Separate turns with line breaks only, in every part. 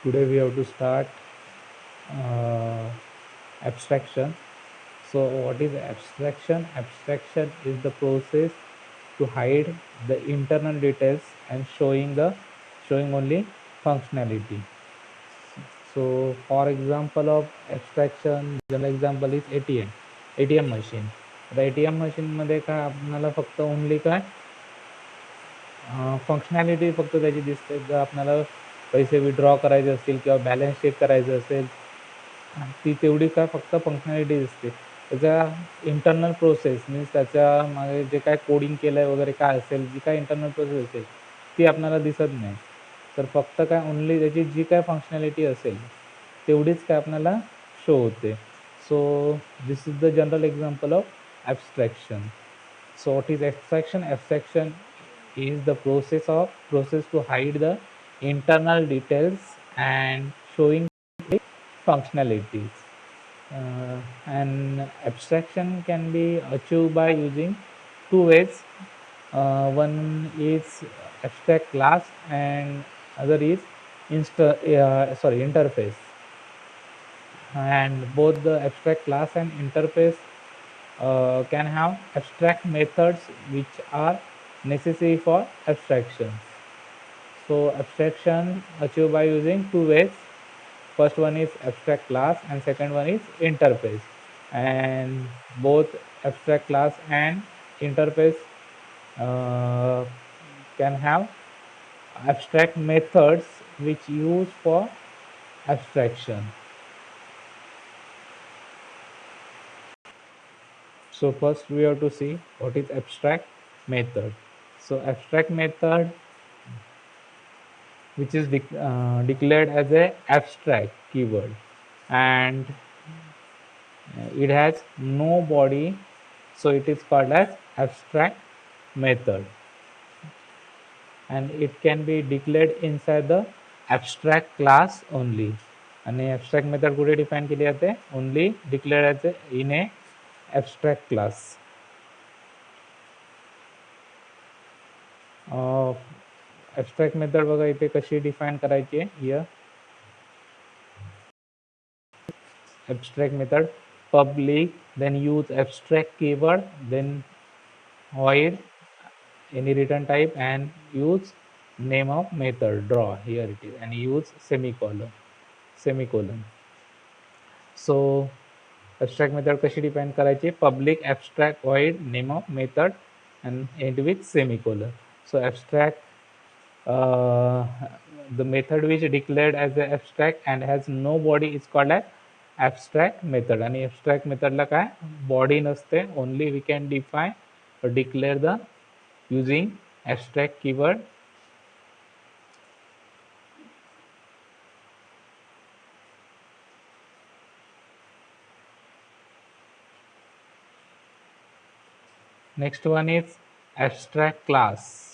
Today we have to start uh, abstraction. So what is abstraction? Abstraction is the process to hide the internal details and showing only functionality. So for example of abstraction, general example is ATM machine. आता ATM machine मध्ये काय आपल्याला फक्त only काय functionality फक्त त्याची दिसते. जर आपल्याला पैसे विड्रॉ करायचे असतील किंवा बॅलन्स चेक करायचं असेल, ती तेवढी काय फक्त फंक्शनॅलिटी दिसते. त्याच्या इंटरनल प्रोसेस मीन्स त्याच्या मागे जे काय कोडिंग केलं आहे वगैरे काय असेल, जी काय इंटरनल प्रोसेस असेल ती आपल्याला दिसत नाही. तर फक्त काय ओन्ली त्याची जी काय फंक्शनॅलिटी असेल तेवढीच काय आपल्याला शो होते. So this is the general example of abstraction. So what is abstraction? Abstraction is the process to hide the internal details and showing the functionalities. And abstraction can be achieved by using two ways. One is abstract class and other is interface. And both the abstract class and interface can have abstract methods which are necessary for abstraction. So abstraction achieved by using two ways. First one is abstract class and second one is interface. And both abstract class and interface uh, can have abstract methods which use for abstraction. So first we have to see what is abstract method. So abstract method which is declared as a abstract keyword, and it has no body, so it is called as abstract method, and it can be declared inside the abstract class only. आणि abstract method कुठे define केली जाते? Only declare as in A abstract class. abstract method बघा इथे कशी define करायची आहे. Here abstract method public, then use abstract keyword, then void any return type and use name of method draw, here it is, and use semicolon. So abstract method कशी define करायची? public abstract void name of method and end with semicolon. So abstract the method which declared as a abstract and has no body is called as abstract method. आणि abstract method ला काय body नसते, only we can define or declare the using abstract keyword. Next one is abstract class.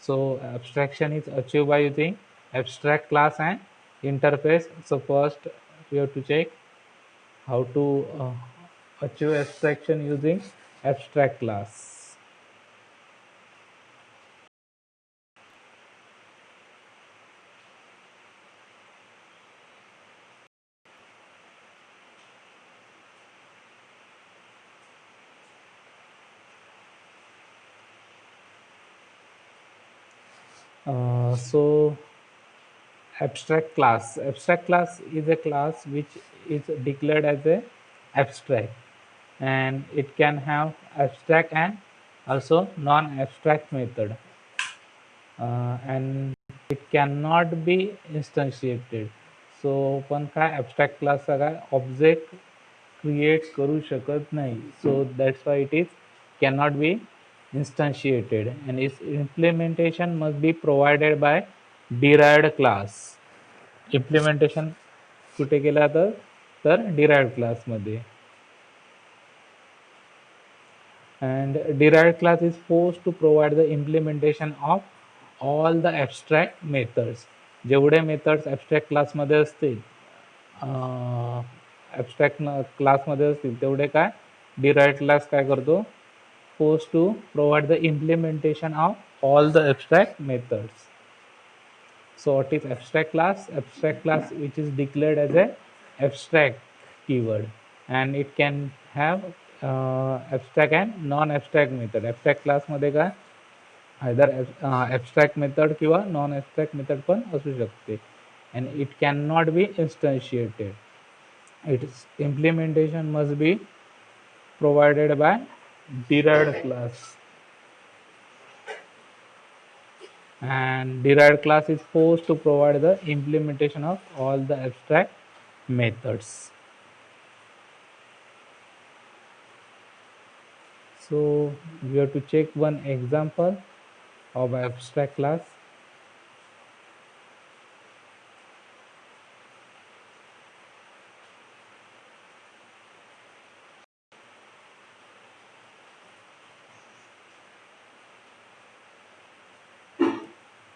So abstraction is achieved by using abstract class and interface. So first we have to check how to achieve abstraction using abstract class. So abstract class is a class which is declared as a abstract, and it can have abstract and also non-abstract method, and it cannot be instantiated. So पण काय abstract class काय object create करू शकत नाही. So that's why it is cannot be instantiated, and its implementation must be provided by derived class. Implementation कुठे केला तर derived class मध्ये. And derived class is forced to provide the implementation of all the abstract methods. जेवढे methods abstract class मध्ये असतील, abstract class मध्ये असतील तेवढे काय derived class काय करतो? Forced to provide the implementation of all the abstract methods. So what is abstract class? Abstract class which is declared as a abstract keyword, and it can have abstract and non-abstract method. Abstract class मध्ये काय either abstract method किंवा non abstract method पण असू शकते, and it cannot be instantiated. Its implementation must be provided by derived class, and derived class is forced to provide the implementation of all the abstract methods. So we have to check one example of abstract class.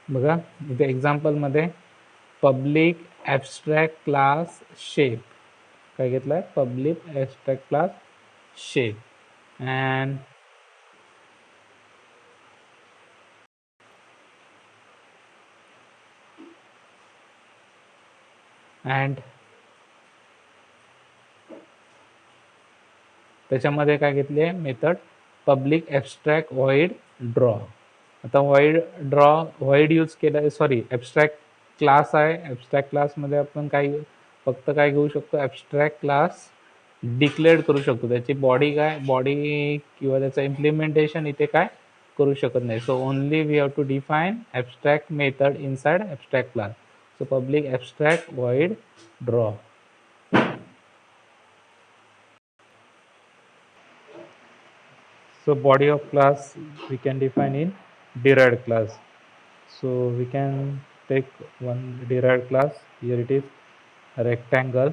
बघा इथे example मध्ये public abstract class shape काय घेतलाय, public abstract class shape, and त्याच्यामध्ये काय घेतली आहे method public abstract void draw. आता व्हॉइड यूज केलं आहे, सॉरी ॲब्स्ट्रॅक्ट क्लास आहे. ॲब्स्ट्रॅक्ट क्लासमध्ये आपण काय फक्त काय घेऊ शकतो, ॲब्स्ट्रॅक्ट क्लास डिक्लेअर करू शकतो. त्याची बॉडी किंवा त्याचं इम्प्लिमेंटेशन इथे काय करू शकत नाही. So only we have to define abstract method inside abstract class. So public abstract void draw. So body of class we can define in derived class. So we can take one derived class. Here it is rectangle,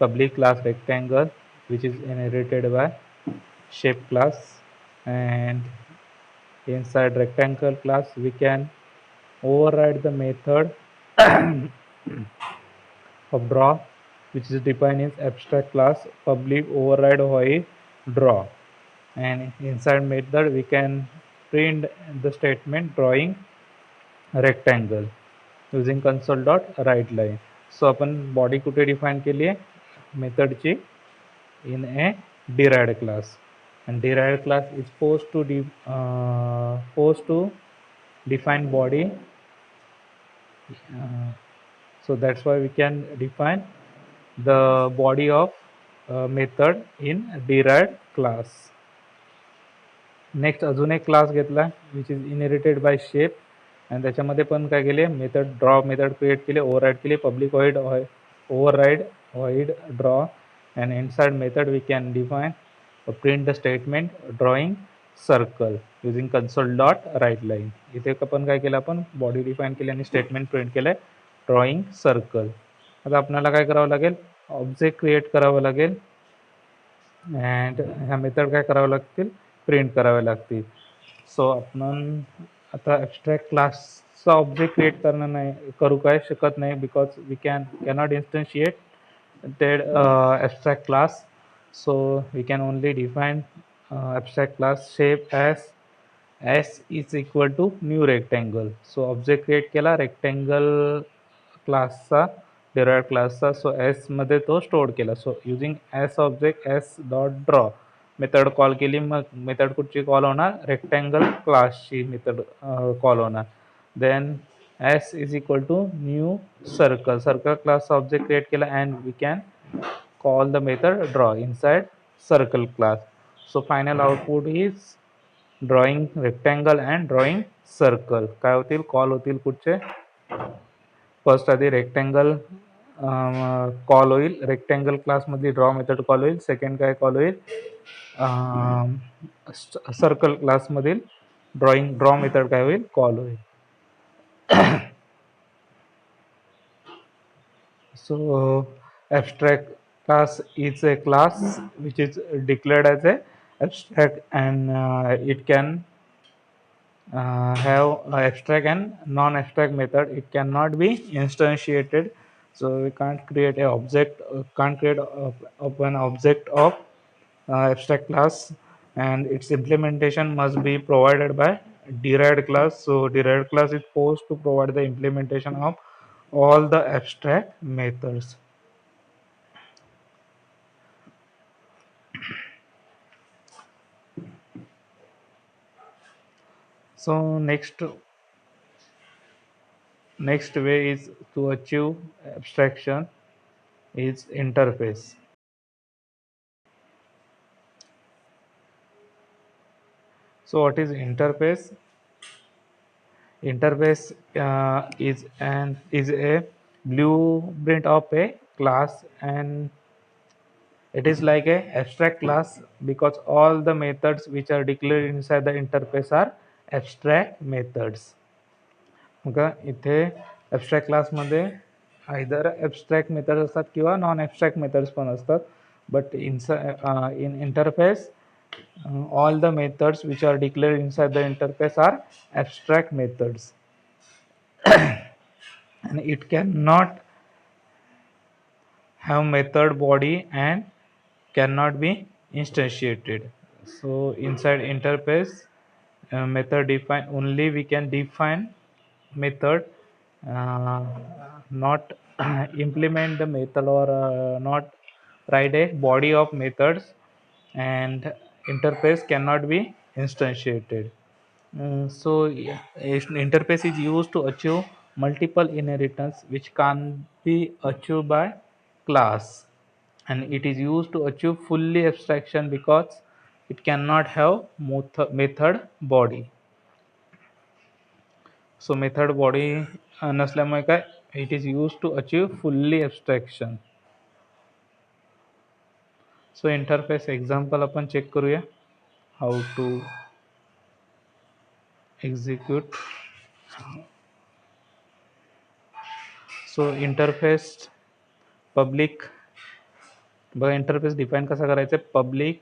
public class rectangle, which is inherited by shape class, and inside rectangle class we can override the method of draw, which is defined in abstract class public override void draw, and inside method we can print the statement drawing rectangle using console dot write line. So आपण body कुठे define केली आहे मेथडची in a derived class, and derived class is forced to define body. So that's why we can define the body of method in derived class. Next अजून एक class घेतला विच is inherited bye shape, आणि त्याच्यामध्ये पण काय केले method draw method create केले, override केले public void override void draw, and inside method we can define or print the statement drawing circle using console dot write line. इथे आपण काय केलं, आपण बॉडी डिफाइन केली आणि स्टेटमेंट प्रिंट केलंय ड्रॉइंग सर्कल. आता आपल्याला काय करावं लागेल, ऑब्जेक्ट क्रिएट करावं लागेल, अँड ह्या मेथड काय करावं लागतील, प्रिंट करावे लागतील. सो आपण आता ॲब्स्ट्रॅक्ट क्लासचा ऑब्जेक्ट क्रिएट करू काय शकत नाही, because we cannot instantiated abstract class. So we can only define abstract class shape as s is equal to new rectangle. So object create केला rectangle क्लासचा derived क्लासचा, सो s मध्ये तो स्टोअर केला. So using s object s dot draw method call केली, मग method कुठची call होणार, रेक्टँगल क्लासची मेथड कॉल होणार. Then s is equal to new circle क्लासचा ऑब्जेक्ट क्रिएट केला, and we can call the method draw inside circle class. So final output is drawing rectangle and drawing circle. काय होतील, call होतील कुठचे, first आधी rectangle call होईल, rectangle क्लासमधली draw method call होईल. Second काय call होईल, circle क्लासमधील draw method काय होईल, कॉल होईल. So abstract class is a class which is declared as a abstract, and it can have abstract and non-abstract method. It cannot be instantiated, so we can't create a object, can't create an object of abstract class, and its implementation must be provided by derived class. So derived class is supposed to provide the implementation of all the abstract methods. So next way is to achieve abstraction is interface. So what is interface? Interface is a blueprint of a class, and it is like a abstract class because all the methods which are declared inside the interface are abstract methods. बघा इथे abstract क्लासमध्ये either abstract methods असतात किंवा non abstract methods पण असतात. But in interface all the methods which are declared inside the interface are abstract methods and it cannot have method body and cannot be instantiated. So inside interface method define only we can define method, uh, not implement the method or not write a body of methods, and interface cannot be instantiated. So yeah, interface is used to achieve multiple inheritance which can be achieved by class, and it is used to achieve fully abstraction because it cannot have method body. So method body नसल्यामुळे काय it is used to achieve fully abstraction. So interface example आपण check करूया how to execute. So interface public बघा interface define कसा करायचा आहे. Public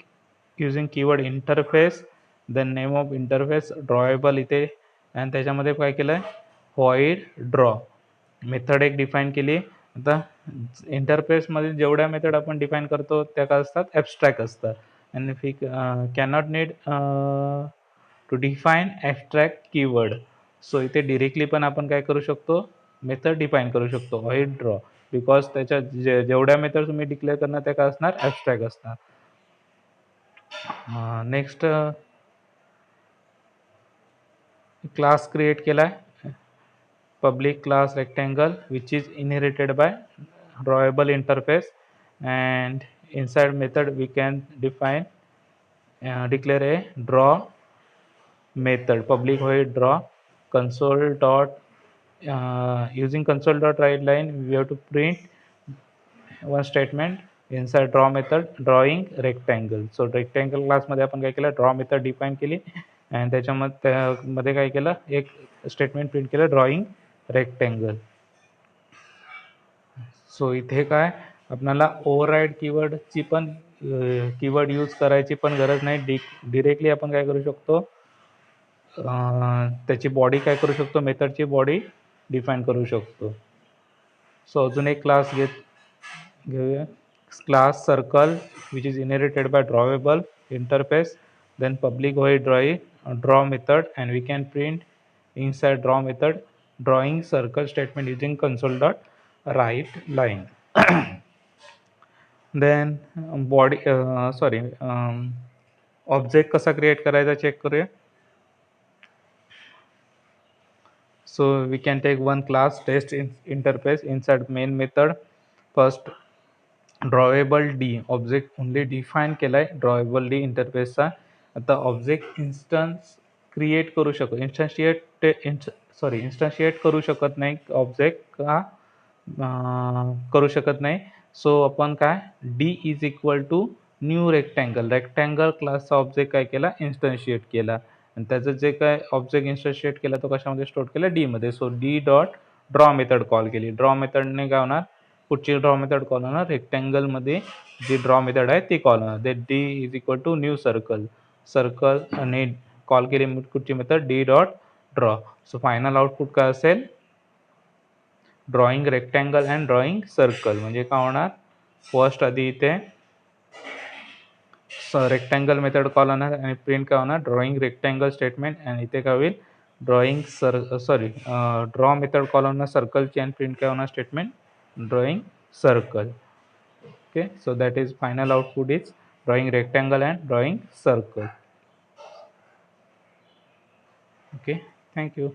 using keyword interface, then name of interface drawable इथे, आणि त्याच्यामध्ये काय केलं आहे व्हॉइड ड्रॉ मेथड एक डिफाईन केली. आता इंटरफेसमध्ये जेवढ्या मेथड आपण डिफाईन करतो त्या काय असतात ॲब्स्ट्रॅक्ट असतात. आणि if cannot need to define abstract keyword, so इथे डिरेक्टली पण आपण काय करू शकतो मेथड डिफाईन करू शकतो व्हॉइड ड्रॉ, बिकॉज त्याच्या जेवढ्या मेथड तुम्ही डिक्लेअर करणार त्या काय असणार ॲब्स्ट्रॅक्ट असणार. नेक्स्ट क्लास क्रिएट केला आहे public class rectangle which is inherited by drawable interface, and inside method we can define declare a draw method public void draw console dot using console dot write line we have to print one statement inside draw method drawing rectangle. So rectangle class मध्ये आपण काय केलं draw method define केली आणि त्याच्यामध्ये काय केलं एक स्टेटमेंट प्रिंट केलं ड्रॉइंग रेक्टँगल. सो इथे काय आपल्याला ओव्हरराईड कीवर्डची पण कीवर्ड यूज करायची पण गरज नाही. डिरेक्टली आपण काय करू शकतो त्याची बॉडी काय करू शकतो मेथडची बॉडी डिफाईन करू शकतो. सो अजून एक क्लास घेऊया class circle which is inherited by drawable interface, then public void draw method, and we can print inside draw method drawing circle statement using console dot write line. then body object कसा create करायचा check करूया. So we can take one class test interface inside main method. First drawable d object only define केलाय ड्रॉवेबल D इंटरफेसचा. आता object instance create करू शकतो इन्स्टन्शिएट करू शकत नाही ऑब्जेक्ट का करू शकत नाही. सो आपण काय D is equal to new rectangle क्लासचा ऑब्जेक्ट काय केला इन्स्टन्शिएट केला, आणि त्याचं जे काय ऑब्जेक्ट इन्स्टन्शिएट केला तो कशामध्ये स्टोर केला डी मध्ये. So D dot draw method call केली. ड्रॉ मेथडने काय होणार पुढची ड्रॉ मेथड कॉल होणार रेक्टँगलमध्ये जी ड्रॉ मेथड आहे ती कॉल होणार. Then D is equal to new circle आणि कॉल केली कुठची method D dot draw. So final output काय असेल drawing rectangle and drawing circle. म्हणजे काय होणार फर्स्ट आधी इथे रेक्टँगल मेथड कॉल होणार आणि प्रिंट काय होणार ड्रॉइंग रेक्टँगल स्टेटमेंट आणि इथे काय होईल ड्रॉइंग ड्रॉ मेथड कॉल होणार सर्कलची आणि प्रिंट काय होणार statement drawing circle. Okay, so that is final output is drawing rectangle and drawing circle. Okay, thank you.